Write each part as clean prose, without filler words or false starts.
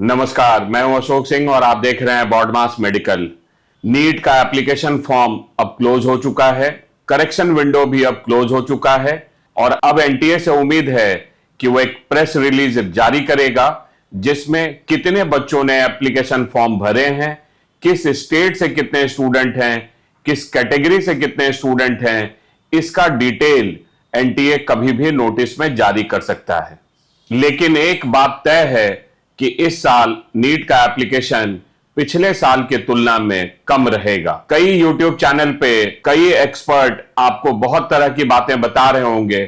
नमस्कार, मैं हूं अशोक सिंह और आप देख रहे हैं बॉडमास मेडिकल। नीट का एप्लीकेशन फॉर्म अब क्लोज हो चुका है, करेक्शन विंडो भी अब क्लोज हो चुका है और अब एनटीए से उम्मीद है कि वो एक प्रेस रिलीज जारी करेगा जिसमें कितने बच्चों ने एप्लीकेशन फॉर्म भरे हैं, किस स्टेट से कितने स्टूडेंट हैं, किस कैटेगरी से कितने स्टूडेंट हैं, इसका डिटेल एनटीए कभी भी नोटिस में जारी कर सकता है। लेकिन एक बात तय है कि इस साल नीट का एप्लीकेशन पिछले साल की तुलना में कम रहेगा। कई यूट्यूब चैनल पे कई एक्सपर्ट आपको बहुत तरह की बातें बता रहे होंगे,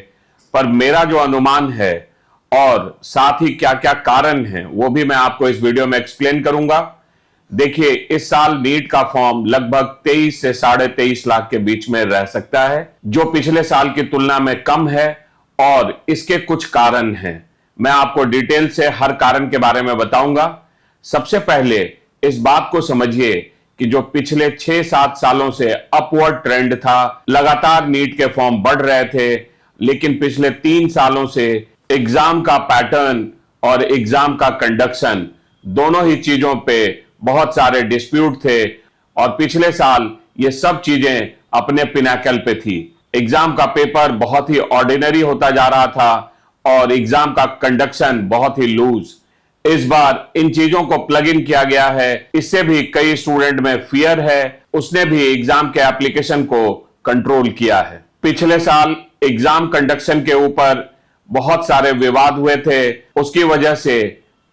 पर मेरा जो अनुमान है और साथ ही क्या क्या कारण है वो भी मैं आपको इस वीडियो में एक्सप्लेन करूंगा। देखिए, इस साल नीट का फॉर्म लगभग 23 से 23.5 लाख के बीच में रह सकता है, जो पिछले साल की तुलना में कम है और इसके कुछ कारण हैं। मैं आपको डिटेल से हर कारण के बारे में बताऊंगा। सबसे पहले इस बात को समझिए कि जो पिछले 6-7 सालों से अपवर्ड ट्रेंड था, लगातार नीट के फॉर्म बढ़ रहे थे, लेकिन पिछले 3 सालों से एग्जाम का पैटर्न और एग्जाम का कंडक्शन दोनों ही चीजों पे बहुत सारे डिस्प्यूट थे और पिछले साल ये सब चीजें अपने पिनाकल पे थी। एग्जाम का पेपर बहुत ही ऑर्डिनरी होता जा रहा था और एग्जाम का कंडक्शन बहुत ही लूज। इस बार इन चीजों को प्लग इन किया गया है, इससे भी कई स्टूडेंट में फियर है, उसने भी एग्जाम के एप्लीकेशन को कंट्रोल किया है। पिछले साल एग्जाम कंडक्शन के ऊपर बहुत सारे विवाद हुए थे, उसकी वजह से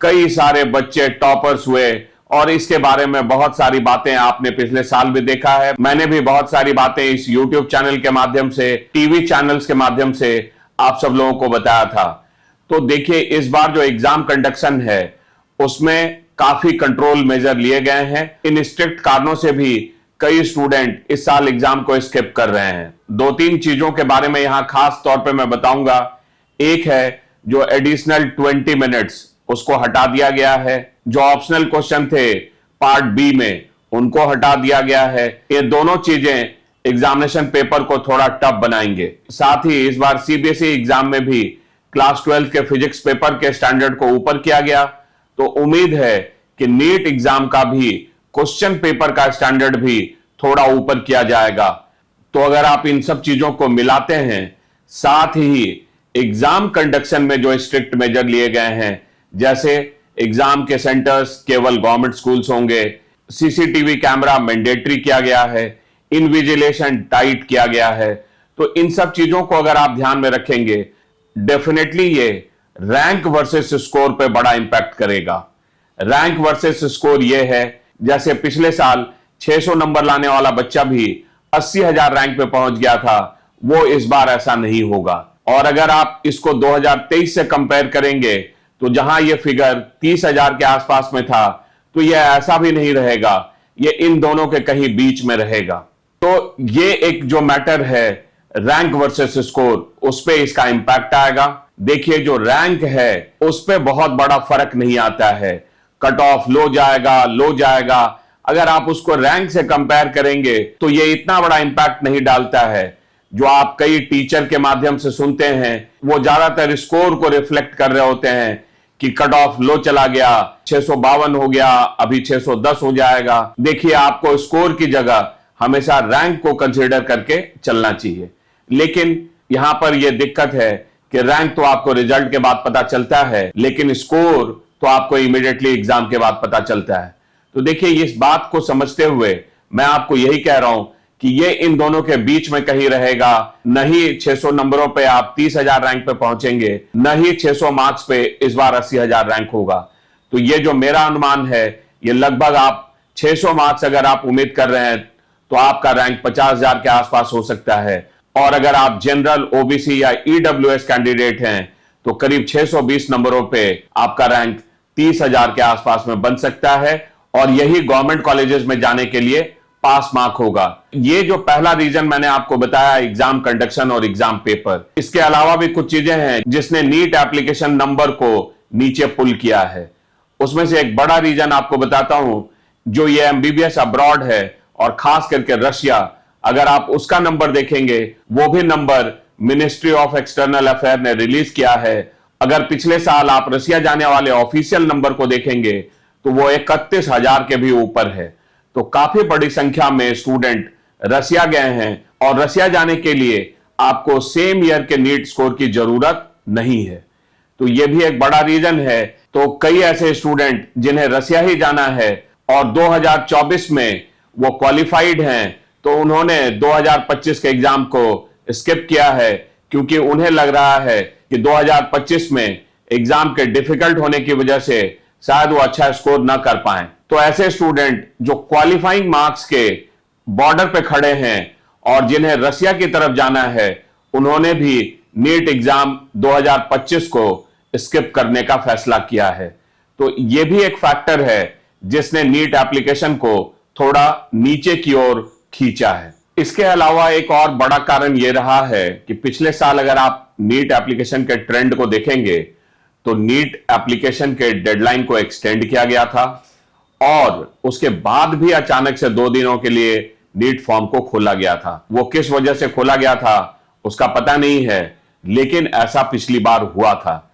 कई सारे बच्चे टॉपर्स हुए और इसके बारे में बहुत सारी बातें आपने पिछले साल भी देखा है। मैंने भी बहुत सारी बातें इस यूट्यूब चैनल के माध्यम से, टीवी चैनल्स के माध्यम से आप सब लोगों को बताया था। तो देखिए, इस बार जो एग्जाम कंडक्शन है उसमें काफी कंट्रोल मेजर लिए गए हैं। इन स्ट्रिक्ट कारणों से भी कई स्टूडेंट इस साल एग्जाम को स्किप कर रहे हैं। 2-3 चीजों के बारे में यहां खास तौर पे मैं बताऊंगा। एक है जो एडिशनल 20 मिनट्स, उसको हटा दिया गया है। जो ऑप्शनल क्वेश्चन थे पार्ट बी में, उनको हटा दिया गया है। ये दोनों चीजें एग्जामिनेशन पेपर को थोड़ा टफ बनाएंगे। साथ ही इस बार सीबीएसई एग्जाम में भी क्लास 12 के फिजिक्स पेपर के स्टैंडर्ड को ऊपर किया गया, तो उम्मीद है कि नीट एग्जाम का भी क्वेश्चन पेपर का स्टैंडर्ड भी थोड़ा ऊपर किया जाएगा। तो अगर आप इन सब चीजों को मिलाते हैं, साथ ही एग्जाम कंडक्शन में जो स्ट्रिक्ट मेजर लिए गए हैं, जैसे एग्जाम के सेंटर्स केवल गवर्नमेंट स्कूल्स होंगे, सीसीटीवी कैमरा मैंडेटरी किया गया है, इनविजिलेशन टाइट किया गया है, तो इन सब चीजों को अगर आप ध्यान में रखेंगे, डेफिनेटली ये रैंक वर्सेस स्कोर पे बड़ा इंपैक्ट करेगा। रैंक वर्सेस स्कोर ये है, जैसे पिछले साल 600 नंबर लाने वाला बच्चा भी 80,000 रैंक पे पहुंच गया था, वो इस बार ऐसा नहीं होगा। और अगर आप इसको 2023 से कंपेयर करेंगे तो जहां ये फिगर 30,000 के आसपास में था, तो ये ऐसा भी नहीं रहेगा, ये इन दोनों के कहीं बीच में रहेगा। तो ये एक जो मैटर है रैंक वर्सेस स्कोर, उस पे इसका इंपैक्ट आएगा। देखिए, जो रैंक है उस पे बहुत बड़ा फर्क नहीं आता है, कट ऑफ लो जाएगा। अगर आप उसको रैंक से कंपेयर करेंगे तो ये इतना बड़ा इंपैक्ट नहीं डालता है। जो आप कई टीचर के माध्यम से सुनते हैं, वो ज्यादातर स्कोर को रिफ्लेक्ट कर रहे होते हैं कि कट ऑफ लो चला गया, 652 हो गया, अभी 610 हो जाएगा। देखिए, आपको स्कोर की जगह हमेशा रैंक को कंसीडर करके चलना चाहिए। लेकिन यहां पर यह दिक्कत है कि रैंक तो आपको रिजल्ट के बाद पता चलता है, लेकिन स्कोर तो आपको इमीडिएटली एग्जाम के बाद पता चलता है। तो देखिए, इस बात को समझते हुए मैं आपको यही कह रहा हूं कि ये इन दोनों के बीच में कहीं रहेगा। नहीं 600 नंबरों पे आप 30,000 रैंक पे पहुंचेंगे, नहीं 600 मार्क्स पे इस बार 80,000 रैंक होगा। तो ये जो मेरा अनुमान है, ये लगभग आप 600 मार्क्स अगर आप उम्मीद कर रहे हैं तो आपका रैंक 50,000 के आसपास हो सकता है। और अगर आप जनरल, ओबीसी या ईडब्ल्यूएस कैंडिडेट हैं तो करीब 620 नंबरों पे आपका रैंक 30,000 के आसपास में बन सकता है और यही गवर्नमेंट कॉलेजेस में जाने के लिए पास मार्क होगा। ये जो पहला रीजन मैंने आपको बताया, एग्जाम कंडक्शन और एग्जाम पेपर, इसके अलावा भी कुछ चीजें हैं जिसने नीट एप्लीकेशन नंबर को नीचे पुल किया है। उसमें से एक बड़ा रीजन आपको बताता हूं, जो ये एमबीबीएस अब्रॉड है और खास करके रशिया, अगर आप उसका नंबर देखेंगे, वो भी number ministry of external affair ने रिलीज किया है। अगर पिछले साल आप रशिया जाने वाले ऑफिशियल नंबर को देखेंगे तो वो 31,000 के भी ऊपर है। तो काफी बड़ी संख्या में स्टूडेंट रसिया गए हैं और रसिया जाने के लिए आपको सेम ईयर के नीट स्कोर की जरूरत नहीं है। तो ये भी एक बड़ा रीजन है। तो कई ऐसे स्टूडेंट जिन्हें रसिया ही जाना है और 2024 में वो क्वालिफाइड हैं, तो उन्होंने 2025 के एग्जाम को स्किप किया है, क्योंकि उन्हें लग रहा है कि 2025 में एग्जाम के डिफिकल्ट होने की वजह से शायद वो अच्छा स्कोर ना कर पाए। तो ऐसे स्टूडेंट जो क्वालिफाइंग मार्क्स के बॉर्डर पे खड़े हैं और जिन्हें रसिया की तरफ जाना है, उन्होंने भी नीट एग्जाम 2025 को स्किप करने का फैसला किया है। तो यह भी एक फैक्टर है जिसने नीट एप्लीकेशन को थोड़ा नीचे की ओर खींचा है। इसके अलावा एक और बड़ा कारण यह रहा है कि पिछले साल अगर आप नीट एप्लीकेशन के ट्रेंड को देखेंगे तो नीट एप्लीकेशन के डेडलाइन को एक्सटेंड किया गया था और उसके बाद भी अचानक से 2 दिनों के लिए नीट फॉर्म को खोला गया था। वो किस वजह से खोला गया था उसका पता नहीं है, लेकिन ऐसा पिछली बार हुआ था।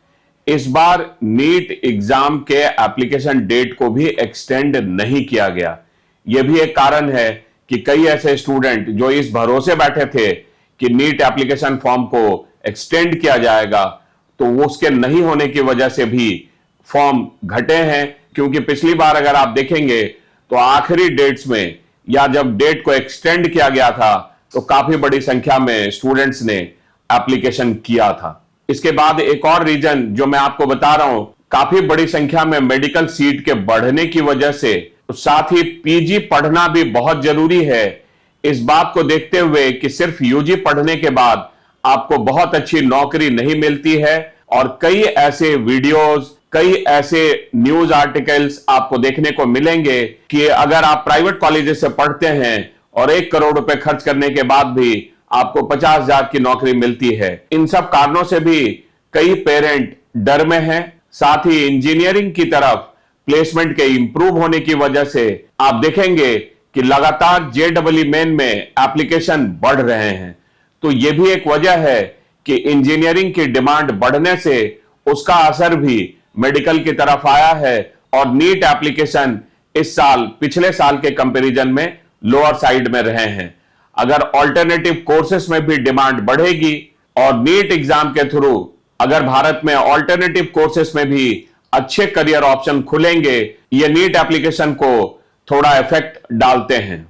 इस बार नीट एग्जाम के एप्लीकेशन डेट को भी एक्सटेंड नहीं किया गया। यह भी एक कारण है कि कई ऐसे स्टूडेंट जो इस भरोसे बैठे थे कि नीट एप्लीकेशन फॉर्म को एक्सटेंड किया जाएगा, तो वो उसके नहीं होने की वजह से भी फॉर्म घटे हैं। क्योंकि पिछली बार अगर आप देखेंगे तो आखिरी डेट्स में या जब डेट को एक्सटेंड किया गया था तो काफी बड़ी संख्या में स्टूडेंट्स ने एप्लीकेशन किया था। इसके बाद एक और रीजन जो मैं आपको बता रहा हूं, काफी बड़ी संख्या में मेडिकल सीट के बढ़ने की वजह से, साथ ही पीजी पढ़ना भी बहुत जरूरी है। इस बात को देखते हुए कि सिर्फ यूजी पढ़ने के बाद आपको बहुत अच्छी नौकरी नहीं मिलती है और कई ऐसे वीडियोस, कई ऐसे न्यूज आर्टिकल्स आपको देखने को मिलेंगे कि अगर आप प्राइवेट कॉलेजेस से पढ़ते हैं और 1 करोड़ रुपए खर्च करने के बाद भी आपको 50,000 की नौकरी मिलती है। इन सब कारणों से भी कई पेरेंट डर में हैं। साथ ही इंजीनियरिंग की तरफ प्लेसमेंट के इंप्रूव होने की वजह से आप देखेंगे कि लगातार जेईई मेन में एप्लीकेशन बढ़ रहे हैं। तो यह भी एक वजह है कि इंजीनियरिंग की डिमांड बढ़ने से उसका असर भी मेडिकल की तरफ आया है और नीट एप्लीकेशन इस साल पिछले साल के कंपैरिजन में लोअर साइड में रहे हैं। अगर ऑल्टरनेटिव कोर्सेस में भी डिमांड बढ़ेगी और नीट एग्जाम के थ्रू अगर भारत में ऑल्टरनेटिव कोर्सेस में भी अच्छे करियर ऑप्शन खुलेंगे, ये नीट एप्लीकेशन को थोड़ा इफेक्ट डालते हैं।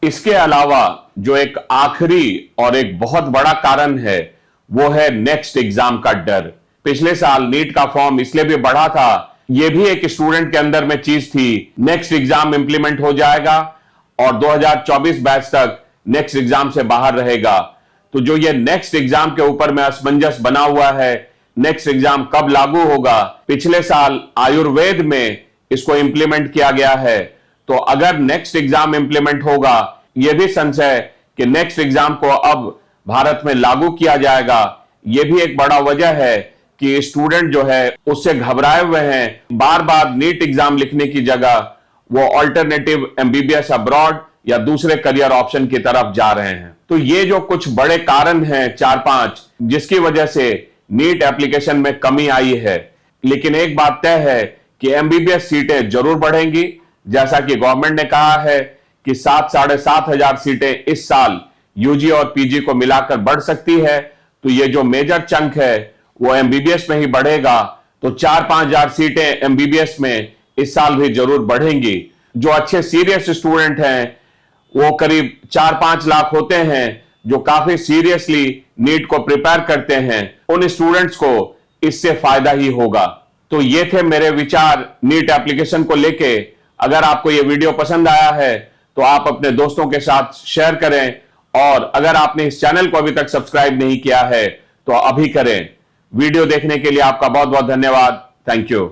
इसके अलावा जो एक आखिरी और एक बहुत बड़ा कारण है वो है नेक्स्ट एग्जाम का डर। पिछले साल नीट का फॉर्म इसलिए भी बढ़ा था, यह भी एक स्टूडेंट के अंदर में चीज थी, नेक्स्ट एग्जाम इंप्लीमेंट हो जाएगा और 2024 बैच तक नेक्स्ट एग्जाम से बाहर रहेगा। तो जो ये नेक्स्ट एग्जाम के ऊपर में असमंजस बना हुआ है, नेक्स्ट एग्जाम कब लागू होगा, पिछले साल आयुर्वेद में इसको इंप्लीमेंट किया गया है। तो अगर नेक्स्ट एग्जाम इंप्लीमेंट होगा, यह भी संशय कि नेक्स्ट एग्जाम को अब भारत में लागू किया जाएगा, यह भी एक बड़ा वजह है कि स्टूडेंट जो है उससे घबराए हुए हैं। बार बार नीट एग्जाम लिखने की जगह वो ऑल्टरनेटिव एमबीबीएस अब्रॉड या दूसरे करियर ऑप्शन की तरफ जा रहे हैं। तो ये जो कुछ बड़े कारण हैं 4-5 जिसकी वजह से नीट एप्लीकेशन में कमी आई है। लेकिन एक बात तय है कि एमबीबीएस सीटें जरूर बढ़ेंगी। जैसा कि गवर्नमेंट ने कहा है कि 7,500 सीटें इस साल यूजी और पीजी को मिलाकर बढ़ सकती है। तो ये जो मेजर चंक है वो एमबीबीएस में ही बढ़ेगा। तो 4-5,000 सीटें एमबीबीएस में इस साल भी जरूर बढ़ेंगी। जो अच्छे सीरियस स्टूडेंट हैं वो करीब 4-5 लाख होते हैं जो काफी सीरियसली नीट को प्रिपेयर करते हैं। उन स्टूडेंट्स को इससे फायदा ही होगा। तो ये थे मेरे विचार नीट एप्लीकेशन को लेके। अगर आपको ये वीडियो पसंद आया है तो आप अपने दोस्तों के साथ शेयर करें और अगर आपने इस चैनल को अभी तक सब्सक्राइब नहीं किया है तो अभी करें। वीडियो देखने के लिए आपका बहुत बहुत धन्यवाद। Thank you.